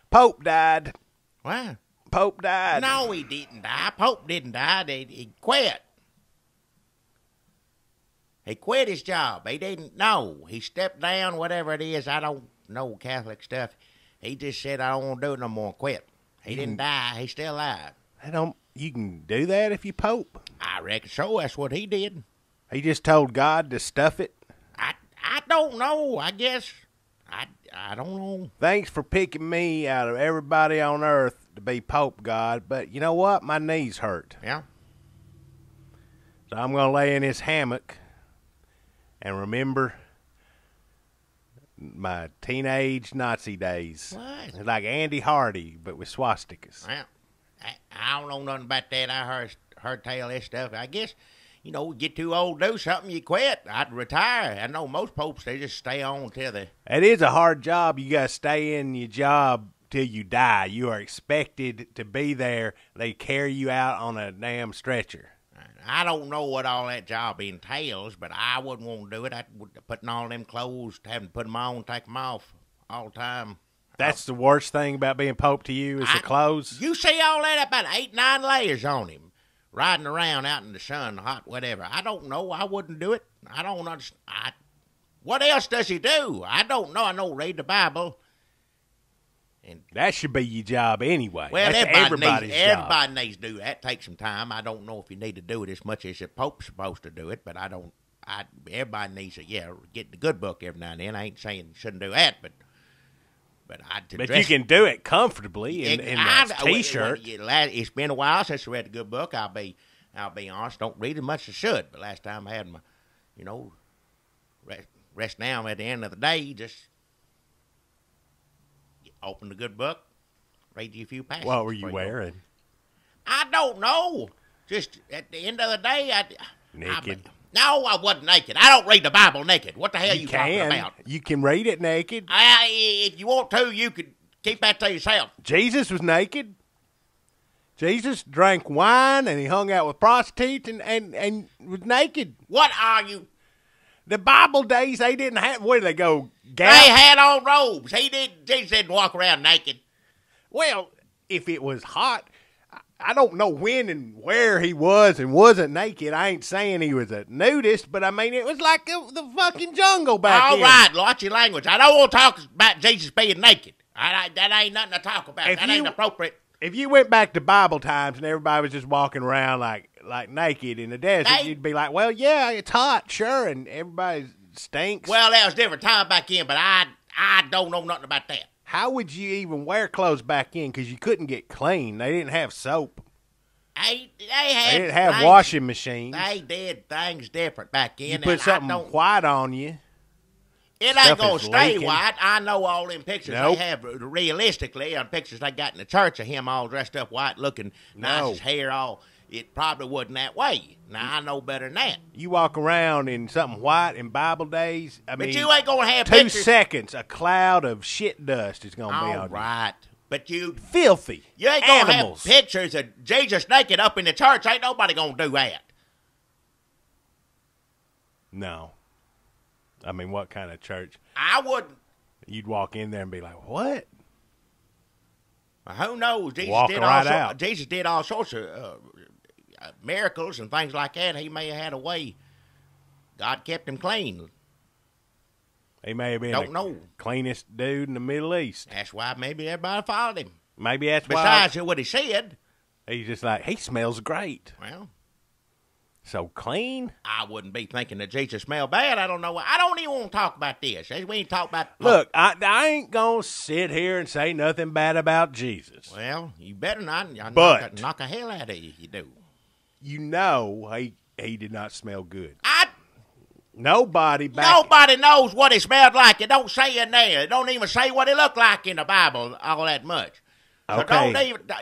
Pope died. What? Pope died. No, he didn't die. Pope didn't die. He quit. He quit his job. He didn't. No, he stepped down. Whatever it is, I don't know Catholic stuff. He just said, "I don't want to do it no more." Quit. He didn't die. He's still alive. You can do that if you Pope. I reckon so. That's what he did. He just told God to stuff it. I don't know. I guess I don't know. Thanks for picking me out of everybody on earth to be Pope, God. But you know what? My knees hurt. Yeah. So I'm going to lay in this hammock and remember my teenage Nazi days. What? It's like Andy Hardy, but with swastikas. Well, I don't know nothing about that. I heard tell this stuff. I guess, get too old to do something, you quit. I'd retire. I know most popes, they just stay on till they... It is a hard job. You got to stay in your job till you die. You are expected to be there. They carry you out on a damn stretcher. I don't know what all that job entails, but I wouldn't want to do it. I'd putting all them clothes, having to put them on, take them off all the time. That's the worst thing about being Pope to you is the clothes? You see all that, about 8, 9 layers on him, riding around out in the sun, hot, whatever. I don't know. I wouldn't do it. I don't understand. What else does he do? I don't know. I know read the Bible. And that should be your job anyway. Well, that's everybody's job. Everybody needs to do that. Take some time. I don't know if you need to do it as much as the Pope's supposed to do it, but everybody needs to, get the good book every now and then. I ain't saying you shouldn't do that, but you can do it comfortably in a T-shirt. It's been a while since I read the good book. I'll be honest. Don't read as much as I should. But last time I had my, rest now at the end of the day. Just open the good book, read you a few passages. What were you wearing? I don't know. Just at the end of the day, naked. No, I wasn't naked. I don't read the Bible naked. What the hell are you talking about? You can read it naked. If you want to, you could keep that to yourself. Jesus was naked. Jesus drank wine and he hung out with prostitutes and was naked. What are you? The Bible days, they didn't have, where did they go? They had on robes. Jesus didn't walk around naked. Well, if it was hot, I don't know when and where he was and wasn't naked. I ain't saying he was a nudist, but I mean, it was like the fucking jungle back then. All right, watch your language. I don't want to talk about Jesus being naked. That ain't nothing to talk about. That ain't appropriate. If you went back to Bible times and everybody was just walking around like naked in the desert, you'd be like, well, yeah, it's hot, sure, and everybody stinks. Well, that was a different time back in, but I don't know nothing about that. How would you even wear clothes back in? Because you couldn't get clean. They didn't have soap. They didn't have washing machines. They did things different back in. You put something white on you. It ain't going to stay white. I know all them pictures they have realistically on pictures they got in the church of him all dressed up white looking nice, his hair all. It probably wasn't that way. Now, I know better than that. You walk around in something white in Bible days. But you ain't going to have 2 pictures. seconds, a cloud of shit dust is going to be on you. All right. But filthy. You ain't going to have pictures of Jesus naked up in the church. Ain't nobody going to do that. No. I mean, what kind of church? I wouldn't. You'd walk in there and be like, what? Well, who knows? Jesus did all sorts of miracles and things like that. He may have had a way. God kept him clean. He may have been the cleanest dude in the Middle East. That's why maybe everybody followed him. Maybe that's why. Besides what he said. He's just like, he smells great. Well. So clean? I wouldn't be thinking that Jesus smelled bad. I don't know. I don't even want to talk about this. We ain't talk about... Look, I ain't going to sit here and say nothing bad about Jesus. Well, you better not. But knock a hell out of you if you do. You know he did not smell good. Nobody knows what he smelled like. It don't say in there. It don't even say what he looked like in the Bible all that much. So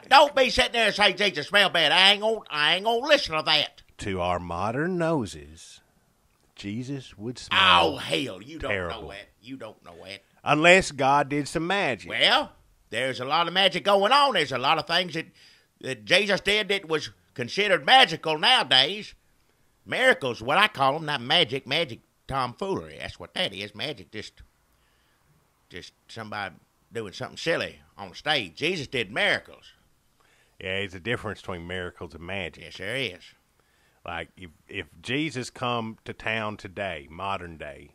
don't be sitting there and say Jesus smelled bad. I ain't gonna listen to that. To our modern noses, Jesus would smell. Oh hell, you don't terrible. know that. You don't know that. Unless God did some magic. Well, there's a lot of magic going on. There's a lot of things that Jesus did that was considered magical nowadays. Miracles, what I call them, not magic. Magic tomfoolery. That's what that is. Magic just somebody doing something silly on the stage. Jesus did miracles. Yeah, there's a difference between miracles and magic. Yes, there is. Like, if Jesus come to town today, modern day,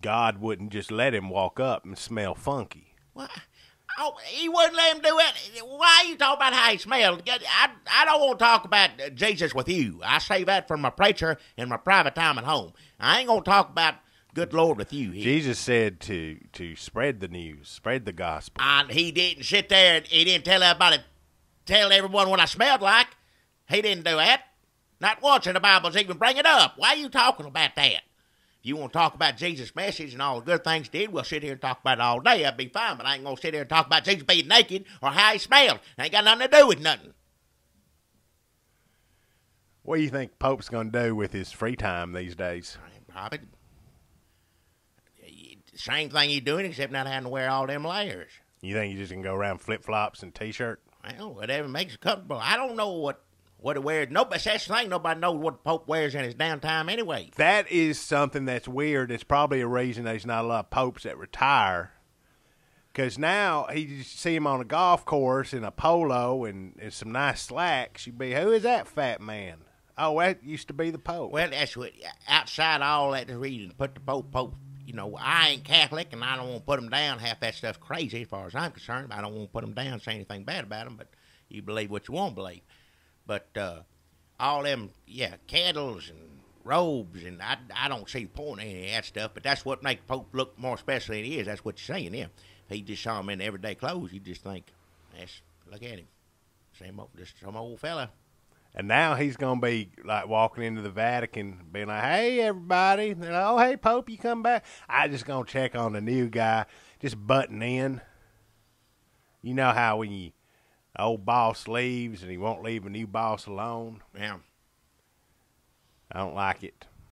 God wouldn't just let him walk up and smell funky. What? Oh, he wouldn't let him do it. Why are you talking about how he smelled? I don't want to talk about Jesus with you. I save that for my preacher in my private time at home. I ain't going to talk about good Lord with you here. Jesus said to spread the news, spread the gospel. And he didn't sit there and he didn't tell everyone what I smelled like. He didn't do that. Not once in the Bible's even bring it up. Why are you talking about that? If you want to talk about Jesus' message and all the good things he did, we'll sit here and talk about it all day. That'd be fine, but I ain't going to sit here and talk about Jesus being naked or how he smelled. It ain't got nothing to do with nothing. What do you think Pope's going to do with his free time these days? Probably same thing he's doing, except not having to wear all them layers. You think he's just going to go around flip-flops and T-shirt? Well, whatever makes it comfortable. I don't know what he wears. Nobody, that's the thing. Nobody knows what the Pope wears in his downtime anyway. That is something that's weird. It's probably a reason there's not a lot of popes that retire. Because now you see him on a golf course in a polo and some nice slacks. You'd be, who is that fat man? Oh, that used to be the Pope. Well, that's what, outside all that reason, put the Pope. You know, I ain't Catholic, and I don't want to put him down. Half that stuff's crazy as far as I'm concerned. I don't want to put him down, say anything bad about him, but you believe what you want to believe. But all them, candles and robes, and I don't see the point in any of that stuff, but that's what makes Pope look more special than he is. That's what you're saying, yeah. If you just saw him in everyday clothes, you just think, look at him. Just some old fella. And now he's going to be like walking into the Vatican, being like, hey, everybody. And oh, hey, Pope, you come back. I just going to check on the new guy, just butting in. You know how when the old boss leaves and he won't leave a new boss alone? Yeah. I don't like it.